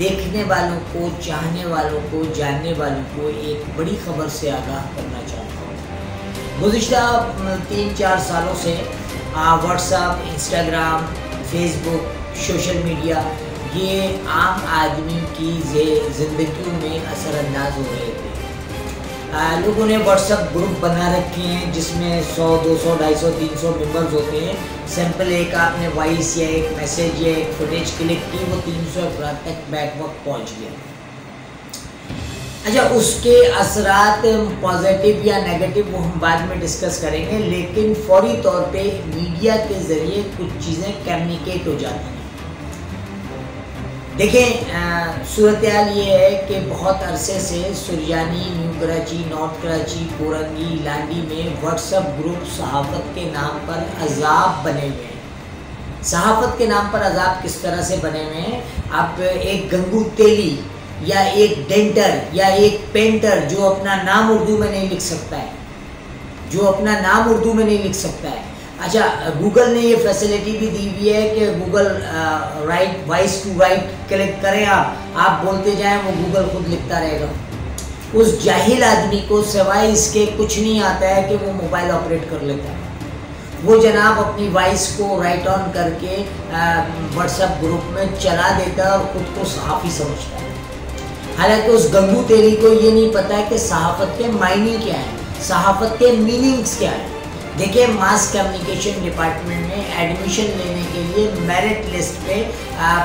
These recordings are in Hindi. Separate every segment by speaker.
Speaker 1: देखने वालों को, चाहने वालों को, जानने वालों को एक बड़ी खबर से आगाह करना चाहता हूँ। गुज़िश्ता 3-4 सालों से WhatsApp, Instagram, Facebook, social media ये आम आदमी की ज़िंदगियों में असरअंदाज हो रहे थे। लोगों ने व्हाट्सएप ग्रुप बना रखे हैं जिसमें 100, 200, 250, 300 मेंबर्स होते हैं। सिंपल एक आपने वॉइस या एक मैसेज या एक फुटेज क्लिक की, वो 300 अफराद तक बैक वक्त पहुँच गया। अच्छा, उसके असरात पॉजिटिव या नेगेटिव वो हम बाद में डिस्कस करेंगे, लेकिन फौरी तौर पे मीडिया के ज़रिए कुछ चीज़ें कम्युनिकेट हो जाती हैं। देखें, सूरत हाल ये है कि बहुत अरसे से सुरजानी, न्यू कराची, नॉर्थ कराची, कोरंगी, लांडी में व्हाट्सएप ग्रुप सहाफ़त के नाम पर अजाब बने हुए हैं। सहाफ़त के नाम पर अजाब किस तरह से बने हुए हैं? आप एक गंगू तेली या एक डेंटर या एक पेंटर जो अपना नाम उर्दू में नहीं लिख सकता है, अच्छा, गूगल ने ये फैसिलिटी भी दी हुई है कि Google write, voice to write click करें, आप बोलते जाएं, वो गूगल खुद लिखता रहेगा। उस जाहिल आदमी को सिवाय इसके कुछ नहीं आता है कि वो मोबाइल ऑपरेट कर लेता है। वो जनाब अपनी वॉइस को राइट ऑन करके व्हाट्सएप ग्रुप में चला देता है और खुद को सहाफ़ी समझता है। हालांकि उस गंगू तेरी को ये नहीं पता है कि सहाफ़त के मायने क्या है, सहाफ़त के मीनिंग्स क्या है। देखिए, मास कम्युनिकेशन डिपार्टमेंट में एडमिशन लेने के लिए मेरिट लिस्ट पे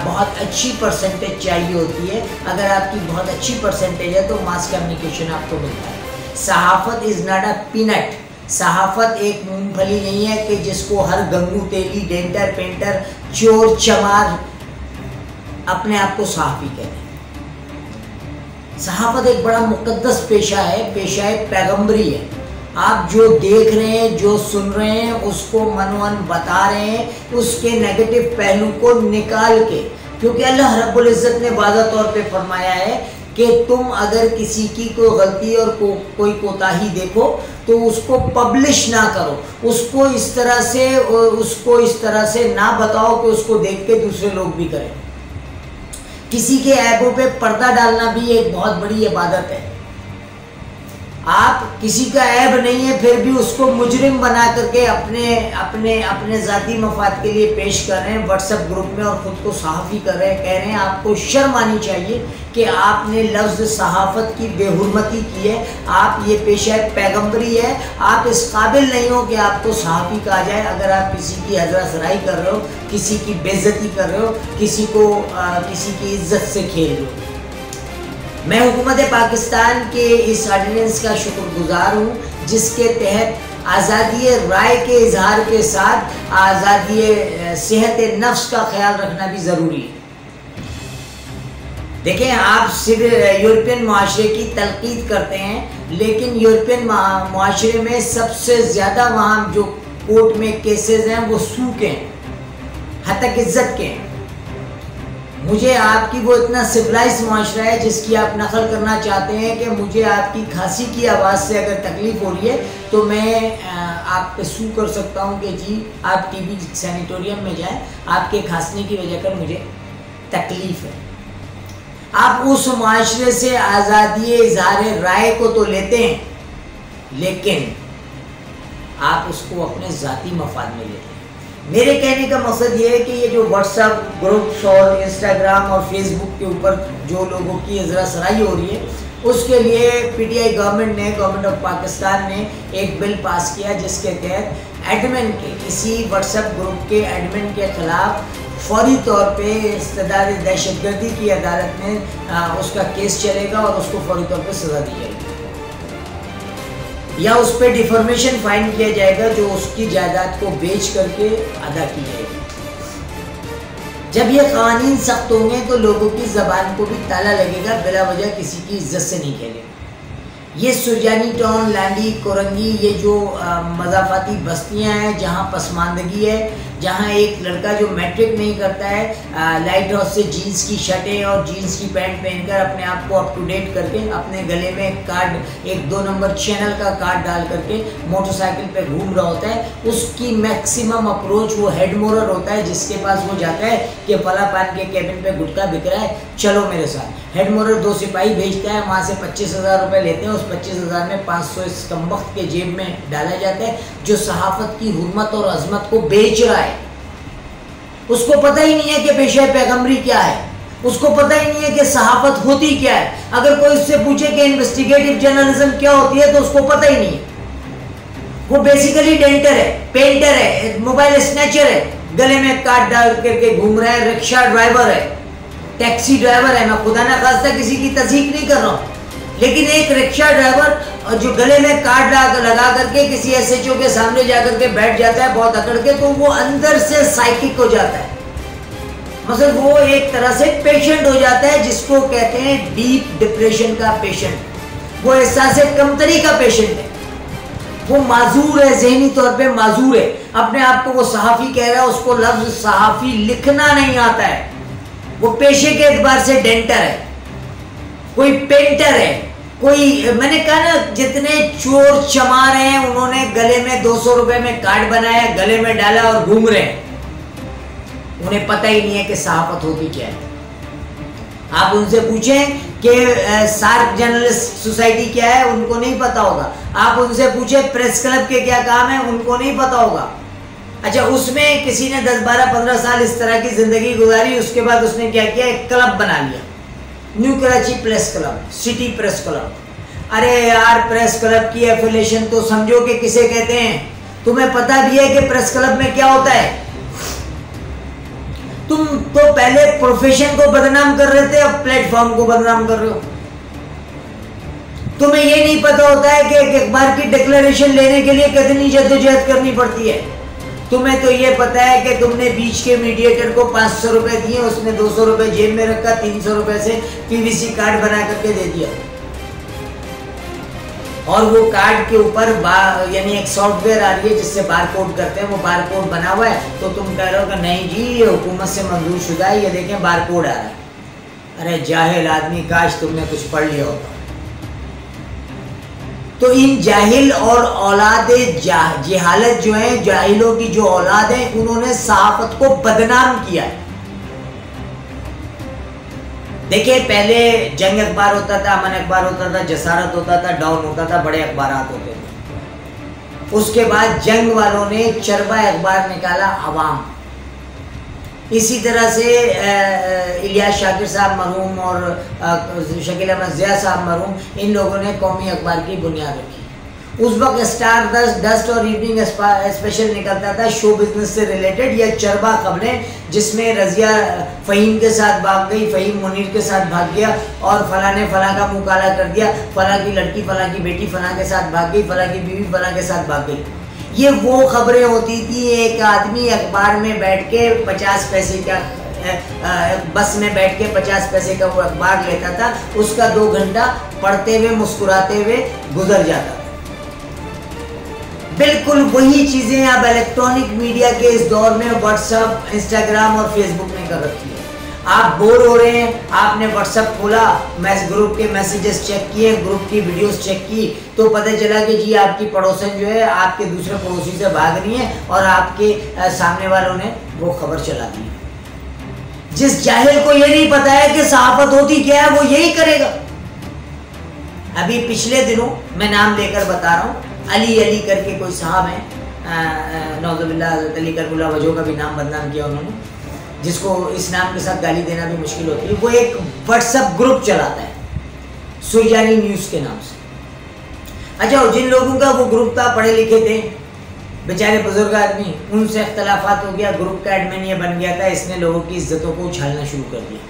Speaker 1: बहुत अच्छी परसेंटेज चाहिए होती है। अगर आपकी बहुत अच्छी परसेंटेज है तो मास कम्युनिकेशन आपको मिलता है। सहाफ़त इज़ नॉट अ पीनट। सहाफ़त एक मूंगफली नहीं है कि जिसको हर गंगू तेली, डेंटर, पेंटर, चोर चमार अपने आप को सहाफ़ी कहते हैं। सहाफ़त एक बड़ा मुक़द्दस पेशा है, पेशा पैगम्बरी है। आप जो देख रहे हैं, जो सुन रहे हैं, उसको मनोवन बता रहे हैं, उसके नेगेटिव पहलू को निकाल के, क्योंकि अल्लाह रब्बुल इज़्ज़त ने वाज़ह तौर पे फरमाया है कि तुम अगर किसी की कोई गलती और कोई कोताही देखो तो उसको पब्लिश ना करो, उसको इस तरह से ना बताओ कि उसको देख के दूसरे लोग भी करें। किसी के ऐबों पे पर्दा डालना भी एक बहुत बड़ी इबादत है। आप किसी का ऐब नहीं है फिर भी उसको मुजरिम बना करके अपने ज़ाती मफाद के लिए पेश कर रहे हैं व्हाट्सएप ग्रुप में और ख़ुद को सहाफ़ी कह रहे हैं। आपको शर्म आनी चाहिए कि आपने लफ्ज़ सहाफ़त की बेहुरमती की है। आप ये पेशा पैगम्बरी है, आप इस काबिल नहीं हो कि आपको सहाफ़ी कहा जाए। अगर आप किसी की हज़रा सराई कर रहे हो, किसी की बेइज्जती कर रहे हो, किसी की इज़्ज़त से खेल रहे हो। मैं हुकूमत पाकिस्तान के इस ऑर्डिनेंस का शुक्रगुजार हूँ जिसके तहत आज़ादी राय के इजहार के साथ आज़ादी सेहत नफ्स का ख्याल रखना भी ज़रूरी है। देखें, आप सिर्फ यूरोपियन माशरे की तलकीद करते हैं, लेकिन यूरोपियन माशरे में सबसे ज़्यादा वहाँ जो कोर्ट में केसेस हैं वो सूह के हैं, हतक इज़्ज़त के हैं। मुझे आपकी वो इतना सिविलाइज माशरा है जिसकी आप नकल करना चाहते हैं कि मुझे आपकी खांसी की आवाज़ से अगर तकलीफ़ हो रही है तो मैं आप पे सू कर सकता हूं कि जी आप टीबी सैनिटोरियम में जाएं, आपके खांसने की वजह कर मुझे तकलीफ़ है। आप उस माशरे से आज़ादी इज़हार राय को तो लेते हैं, लेकिन आप उसको अपने ज़ाती मफाद में लेते हैं। मेरे कहने का मकसद ये है कि ये जो व्हाट्सएप ग्रुप्स और इंस्टाग्राम और फेसबुक के ऊपर जो लोगों की इज़रा सराई हो रही है, उसके लिए पीटीआई गवर्नमेंट ऑफ पाकिस्तान ने एक बिल पास किया जिसके तहत एडमिन के, किसी व्हाट्सएप ग्रुप के एडमिन के ख़िलाफ़ फौरी तौर पे इस्तदाद दहशतगर्दी की अदालत में उसका केस चलेगा और उसको फौरी तौर पे सज़ा दी जाएगी या उस पर डिफॉर्मेशन फाइन किया जाएगा जो उसकी जायदाद को बेच करके अदा की जाएगी। जब ये कानून सख्त होंगे तो लोगों की ज़बान को भी ताला लगेगा, बिला वजह किसी की इज्जत से नहीं खेलेगा। ये सुरजानी टाउन, लांडी, कोरंगी, ये जो मज़ाफ़ाती बस्तियां हैं जहां पसमानदगी है, जहाँ एक लड़का जो मैट्रिक नहीं करता है, लाइट हाउस से जीन्स की शर्टें और जीन्स की पैंट पहनकर अपने आप को अप टू डेट करके अपने गले में कार्ड, एक 2 नंबर चैनल का कार्ड डाल करके मोटरसाइकिल पे घूम रहा होता है, उसकी मैक्सिमम अप्रोच वो हेड मोरर होता है जिसके पास वो जाता है कि फला पान के केबिन पे गुटखा बिक रहा है, चलो मेरे साथ। हेड मोरर 2 सिपाही भेजता है, वहाँ से 25,000 रुपये लेते हैं, उस 25,000 में 500 इस कमबख्त के जेब में डाला जाता है जो सहाफत की हुर्मत और अजमत को बेच रहा है। उसको पता ही नहीं है कि पेशा पैगंबरी क्या है, उसको पता ही नहीं है कि सहाफत होती क्या है। अगर कोई उससे पूछे कि इन्वेस्टिगेटिव जर्नलिज्म क्या होती है तो उसको पता ही नहीं है। वो बेसिकली डेंटर है, पेंटर है, मोबाइल स्नैचर है, गले में कार्ड डाल करके घूम रहा है, रिक्शा ड्राइवर है, टैक्सी ड्राइवर है। मैं खुदा ना खास्ता किसी की तस्दीक नहीं कर रहा हूँ, लेकिन एक रिक्शा ड्राइवर जो गले में कार्ड लगा करके किसी एसएचओ के सामने जाकर के बैठ जाता है बहुत अकड़ के, तो वो अंदर से साइकिक हो जाता है। मतलब वो एक तरह से पेशेंट हो जाता है, जिसको कहते हैं डीप डिप्रेशन का पेशेंट, वो एहसास कमतरी का पेशेंट है, वो माजूर है, जहनी तौर पे माजूर है। अपने आप को वो सहाफ़ी कह रहा है, उसको लफ्ज सहाफ़ी लिखना नहीं आता है, वो पेशे के एतबार से डेंटर है, कोई पेंटर है, कोई, मैंने कहा ना, जितने चोर चमार हैं उन्होंने गले में 200 रुपए में कार्ड बनाया, गले में डाला और घूम रहे हैं, उन्हें पता ही नहीं है कि सहाफत होती क्या है। आप उनसे पूछें कि सार्क जर्नलिस्ट सोसाइटी क्या है, उनको नहीं पता होगा। आप उनसे पूछें प्रेस क्लब के क्या काम है, उनको नहीं पता होगा। अच्छा, उसमें किसी ने 10, 12, 15 साल इस तरह की जिंदगी गुजारी, उसके बाद उसने क्या किया, एक क्लब बना लिया, new Karachi press club, city press club. अरे यार, प्रेस क्लब की एफिलिएशन तो समझो कि किसे कहते हैं। तुम्हें पता भी है कि प्रेस क्लब में क्या होता है? तुम तो पहले प्रोफेशन को बदनाम कर रहे थे, अब प्लेटफॉर्म को बदनाम कर रहे हो। तुम्हें ये नहीं पता होता है कि एक अखबार की डिक्लेरेशन लेने के लिए कितनी जद्दोजहद करनी पड़ती है। तुम्हें तो ये पता है कि तुमने बीच के मीडिएटर को 500 रुपए दिए, उसने 200 रुपए जेब में रखा, 300 रुपए से पीवीसी कार्ड बना करके दे दिया, और वो कार्ड के ऊपर यानी एक सॉफ्टवेयर आ रही है जिससे बारकोड करते हैं, वो बारकोड बना हुआ है, तो तुम कह रहे हो कि नहीं जी ये हुकूमत से मंजूर शुदा है, ये देखें बारकोड आ रहा है। अरे जाहिल आदमी, काश तुमने कुछ पढ़ लिया होता। तो इन जाहिल और औलाद जहालत जो है, जाहिलों की जो औलाद है, उन्होंने सहाफत को बदनाम किया है। देखिए, पहले जंग अखबार होता था, अमन अखबार होता था, जसारत होता था, डाउन होता था, बड़े अखबारात होते थे। उसके बाद जंग वालों ने चरबा अखबार निकाला, अवाम। इसी तरह से इलियास शाकिर साहब मरहूम और शकील अहमद ज़िया साहब मरहूम, इन लोगों ने कौमी अखबार की बुनियाद रखी। उस वक्त स्टार डस्ट और इवनिंग स्पेशल निकलता था शो बिजनेस से रिलेटेड, या चरबा खबरें, जिसमें रजिया फ़हीम के साथ भाग गई, फ़हीम मुनीर के साथ भाग गया, और फला ने फला का मुँह काला कर दिया, फला की लड़की फला की बेटी फला के साथ भाग गई, फला की बीवी फला के साथ भाग गई। ये वो खबरें होती थी, एक आदमी अखबार में बैठ के 50 पैसे का, बस में बैठ के 50 पैसे का वो अखबार लेता था, उसका 2 घंटा पढ़ते हुए मुस्कुराते हुए गुजर जाता था। बिल्कुल वही चीज़ें अब इलेक्ट्रॉनिक मीडिया के इस दौर में व्हाट्सएप, इंस्टाग्राम और फेसबुक ने कर रखी है। आप बोर हो रहे हैं, आपने व्हाट्सएप खोला, ग्रुप के मैसेजेस चेक किए, ग्रुप की वीडियोस चेक की, तो पता चला कि जी आपकी पड़ोसन जो है आपके दूसरे पड़ोसी से भाग रही है, और आपके सामने वालों ने वो खबर चला दी। जिस जाहिल को ये नहीं पता है कि सहाफत होती क्या है, वो यही करेगा। अभी पिछले दिनों, मैं नाम लेकर बता रहा हूँ, अली करके कोई साहब हैं, नौजुबिल्लाह, हज़रत अली करबला वजह का भी नाम बदनाम किया उन्होंने, जिसको इस नाम के साथ गाली देना भी मुश्किल होती है। वो एक व्हाट्सएप ग्रुप चलाता है सुरजानी न्यूज़ के नाम से। अच्छा, जिन लोगों का वो ग्रुप था, पढ़े लिखे थे, बेचारे बुजुर्ग आदमी, उनसे इख्तलाफात हो गया, ग्रुप का एडमिन ये बन गया था, इसने लोगों की इज्जतों को उछालना शुरू कर दिया।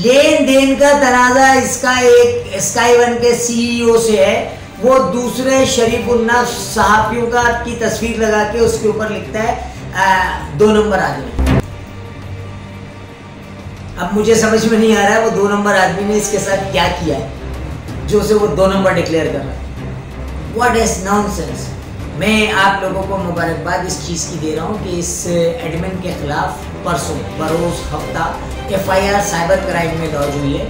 Speaker 1: लेन देन का तनाज़ा इसका एक स्काई वन के CEO से है, वो दूसरे शरीफुन्नास सहाफ़ियों का की तस्वीर लगा के उसके ऊपर लिखता है 2 नंबर आदमी। अब मुझे समझ में नहीं आ रहा है वो 2 नंबर आदमी ने इसके साथ क्या किया है जो उसे वो 2 नंबर डिक्लेयर कर रहा है। What is nonsense. मैं आप लोगों को मुबारकबाद इस चीज़ की दे रहा हूँ कि इस एडमिन के खिलाफ परसों बरोज़ हफ्ता FIR साइबर क्राइम में दर्ज हुई है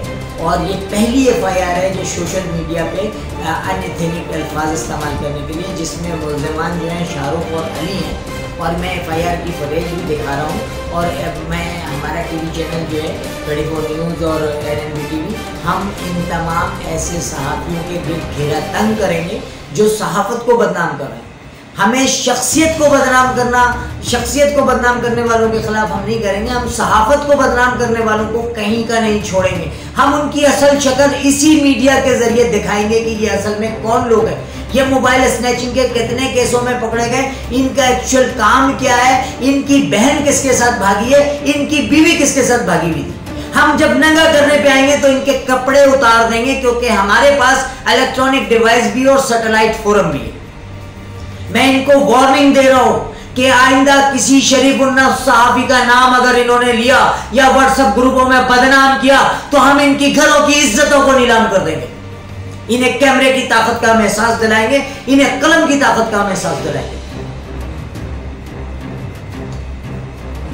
Speaker 1: और ये पहली FIR है जो सोशल मीडिया पे अनएथिनिक अल्फाज इस्तेमाल करने के लिए, जिसमें मुल्ज़िमान जो हैं शाहरुख और अली हैं और मैं FIR की फुटेज भी दिखा रहा हूँ। और मैं हमारा TV चैनल जो है 24 न्यूज़ और NNB TV, हम इन तमाम ऐसे सहाफ़ियों के घेरा तंग करेंगे जो सहाफ़त को बदनाम कर रहे हैं। हमें शख्सियत को बदनाम करने वालों के खिलाफ हम नहीं करेंगे, हम सहाफ़त को बदनाम करने वालों को कहीं का नहीं छोड़ेंगे। हम उनकी असल शक्ल इसी मीडिया के जरिए दिखाएंगे कि ये असल में कौन लोग हैं, ये मोबाइल स्नैचिंग के कितने केसों में पकड़े गए, इनका एक्चुअल काम क्या है, इनकी बहन किसके साथ भागी है, इनकी बीवी किसके साथ भागी हुई थी। हम जब नंगा करने पे आएंगे तो इनके कपड़े उतार देंगे, क्योंकि हमारे पास इलेक्ट्रॉनिक डिवाइस भी और सैटेलाइट फोरम भी है। मैं इनको वार्निंग दे रहा हूं कि आइंदा किसी शरीफुन्नफ्स सहाफी का नाम अगर इन्होंने लिया या व्हाट्सएप ग्रुपों में बदनाम किया तो हम इनकी घरों की इज्जतों को नीलाम कर देंगे। इन्हें कैमरे की ताकत का एहसास दिलाएंगे, इन्हें कलम की ताकत का एहसास दिलाएंगे।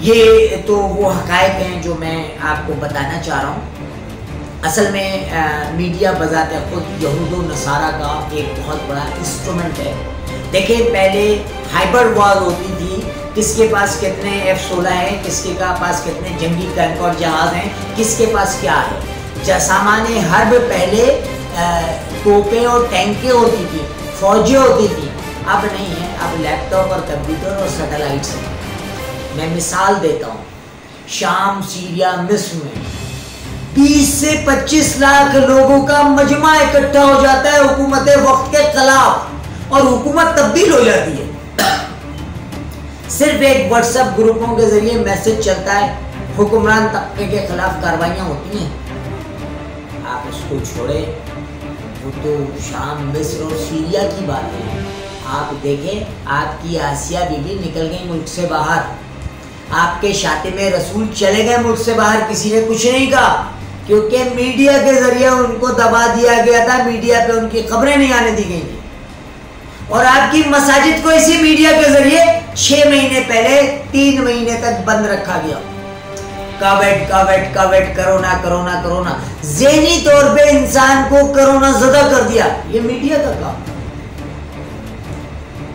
Speaker 1: ये तो वो हकायक हैं जो मैं आपको बताना चाह रहा हूं। असल में मीडिया बजाते खुद यहूद नसारा का एक बहुत बड़ा इंस्ट्रूमेंट है। देखिए, पहले हाइबर वॉर होती थी, किसके पास कितने F-16 हैं, किसके पास कितने जंगी टैंक और जहाज हैं, किसके पास क्या है। सामान्य हर्ब पहले तोपें और टैंकें होती थी, फौजें होती थी, अब नहीं है। अब लैपटॉप और कंप्यूटर और सैटेलाइट्स हैं। मैं मिसाल देता हूँ, शाम, सीरिया, मिस्र में 20 से 25 लाख लोगों का मजमा इकट्ठा हो जाता है हुकूमत वक्त के खिलाफ और हुकूमत तब्दील हो जाती है। सिर्फ एक व्हाट्सएप ग्रुपों के जरिए मैसेज चलता है, हुक्मरान तबके के खिलाफ कार्रवाइयां होती हैं। आप उसको छोड़े, वो तो शाम, मिस्र और सीरिया की बात है। आप देखें, आपकी आसिया बीबी निकल गई मुल्क से बाहर, आपके शातिमे रसूल चले गए मुल्क से बाहर, किसी ने कुछ नहीं कहा, क्योंकि मीडिया के जरिए उनको दबा दिया गया था, मीडिया पे उनकी खबरें नहीं आने दी गई थी। और आपकी मसाजिद को इसी मीडिया के जरिए 6 महीने पहले 3 महीने तक बंद रखा गया। कोविड, कोरोना, ज़हनी तौर पे इंसान को कोरोना ज़दा कर दिया। ये मीडिया का काम।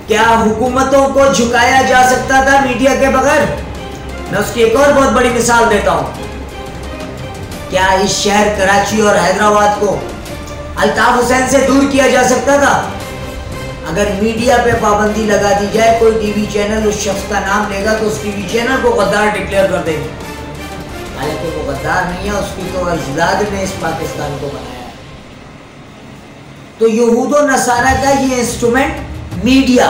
Speaker 1: क्या हुकूमतों को झुकाया जा सकता था मीडिया के बगैर? मैं उसकी एक और बहुत बड़ी मिसाल देता हूं। क्या इस शहर कराची और हैदराबाद को अल्ताफ हुसैन से दूर किया जा सकता था? अगर मीडिया पे पाबंदी लगा दी जाए, कोई टीवी चैनल उस शख्स का नाम लेगा तो उस टीवी चैनल को गद्दार डिक्लेयर कर देंगे। हालांकि वो गद्दार नहीं है, उसकी तो अजदाद ने इस पाकिस्तान को बनाया है। तो यहूदो नसारा का ये इंस्ट्रूमेंट मीडिया,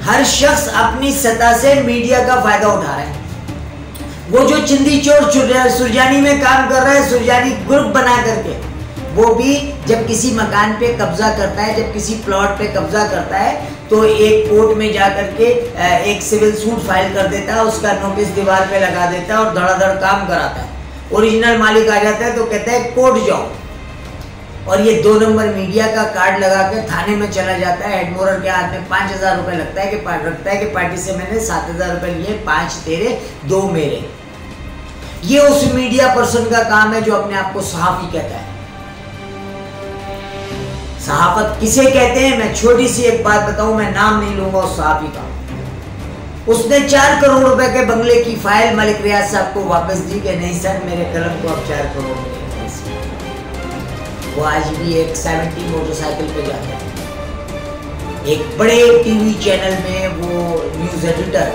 Speaker 1: हर शख्स अपनी सतह से मीडिया का फायदा उठा रहा है। वो जो चिंदी चोर सुरजानी में काम कर रहा है, सुरजानी ग्रुप बना करके, वो भी जब किसी मकान पे कब्जा करता है, जब किसी प्लॉट पे कब्जा करता है, तो एक कोर्ट में जा करके एक सिविल सूट फाइल कर देता है, उसका नोटिस दीवार पे लगा देता है और धड़ाधड़ काम कराता है। ओरिजिनल मालिक आ जाता है तो कहता है कोर्ट जाओ, और ये 2 नंबर मीडिया का कार्ड लगा कर थाने में चला जाता है। हेडमोरर के हाथ में 5000 रुपये रखता है कि पार्टी से मैंने 7000 रुपये लिए, 5 तेरे 2 मेरे। ये उस मीडिया पर्सन का काम है जो अपने आप को सहाफी कहता है। सहाफत किसे कहते हैं? मैं छोटी सी एक बात बताऊं, मैं नाम नहीं लूंगा उस सहाफी का। उसने 4 करोड़ रुपए के बंगले की फाइल मलिक रियाज साहब को वापस दी कि नहीं सर, मेरे कलम को अब 4 करोड़ मिले। वो आज भी एक 70 मोटरसाइकिल पे जाता है, एक बड़े टीवी चैनल में वो न्यूज एडिटर।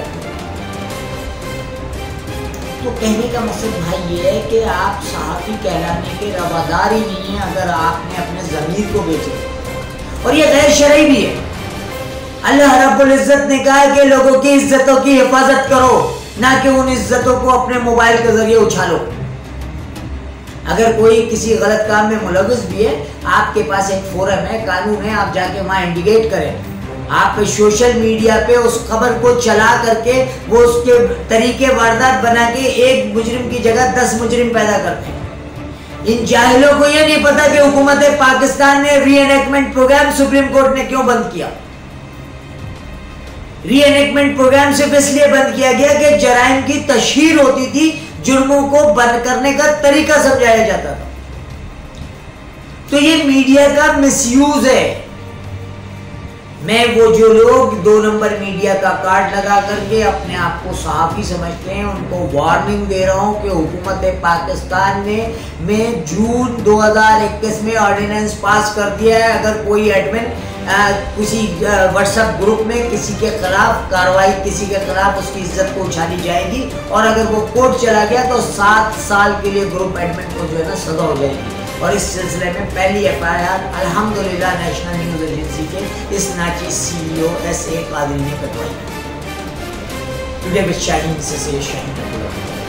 Speaker 1: तो कहने का मकसद भाई ये है कि आप सहाफी कहलाने के रवादार ही नहीं है अगर आपने अपने ज़मीर को बेचे, और ये गैर शरई भी है। अल्लाह रब्बुल इज़्ज़त ने कहा कि लोगों की इज्जतों की हिफाजत करो, ना कि उन इज्जतों को अपने मोबाइल के जरिए उछालो। अगर कोई किसी गलत काम में मुलविस भी है, आपके पास एक फोरम है, कानून है, आप जाके वहाँ इंडिकेट करें। आप सोशल मीडिया पे उस खबर को चला करके वो उसके तरीके वारदात बना के एक मुजरिम की जगह 10 मुजरिम पैदा करते हैं। इन जाहिलों को ये नहीं पता कि हुकूमत पाकिस्तान ने री एनेक्टमेंट प्रोग्राम सुप्रीम कोर्ट ने क्यों बंद किया। रीएनेक्टमेंट प्रोग्राम सिर्फ इसलिए बंद किया गया कि जराइम की तशहीर होती थी, जुर्मों को बंद करने का तरीका समझाया जाता था। तो ये मीडिया का मिसयूज है। मैं वो जो लोग 2 नंबर मीडिया का कार्ड लगा करके अपने आप को सहाफ़ी समझते हैं, उनको वार्निंग दे रहा हूं कि हुकूमत पाकिस्तान ने में जून 2021 में ऑर्डिनेंस पास कर दिया है, अगर कोई एडमिन किसी व्हाट्सएप ग्रुप में किसी के खिलाफ कार्रवाई, किसी के खिलाफ उसकी इज्जत को उछाली जाएगी, और अगर वो कोर्ट चला गया तो 7 साल के लिए ग्रुप एडमिन को जो है ना सजा हो जाएगी। और इस सिलसिले में पहली FIR अल्हम्दुलिल्लाह नेशनल न्यूज़ एजेंसी के इस नाची CEO SA कादरी ने करवाई। टुडे विद शाहीन से शाहीन।